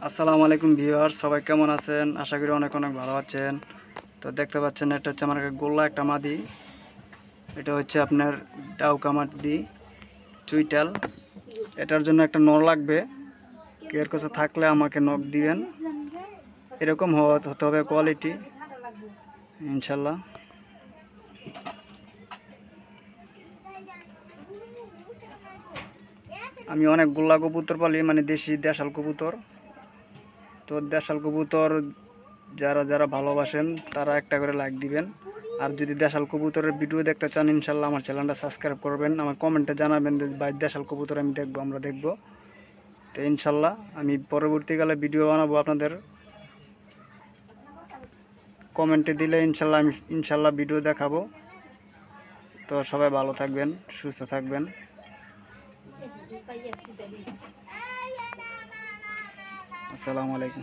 আসসালামু আলাইকুম ভিউয়ার্স, সবাই কেমন আছেন? আশা করি অনেক অনেক ভালো আছেন। তো দেখতে পাচ্ছেন এটা হচ্ছে আমার গোল্লা একটা মাদি। এটা হচ্ছে আপনার ডাউকা মাদি চুইটাল। এটার জন্য একটা নর লাগবে। কেউ কাছে থাকলে আমাকে নক দিবেন। এরকম হতে হবে কোয়ালিটি, ইনশাল্লাহ। আমি অনেক গোল্লা কবুতর পালি, মানে দেশি দেশাল কবুতর। তো দেশাল কবুতর যারা যারা ভালোবাসেন তারা একটা করে লাইক দিবেন। আর যদি দেশাল কবুতরের ভিডিও দেখতে চান, ইনশাল্লাহ আমার চ্যানেলটা সাবস্ক্রাইব করবেন। আমার কমেন্টে জানাবেন যে ভাই দেশাল কবুতর আমি দেখবো, আমরা দেখব। তো ইনশাল্লাহ আমি পরবর্তীকালে ভিডিও বানাবো আপনাদের কমেন্টে দিলে ইনশাল্লাহ ভিডিও দেখাবো। তো সবাই ভালো থাকবেন, সুস্থ থাকবেন। আসসালামু আলাইকুম।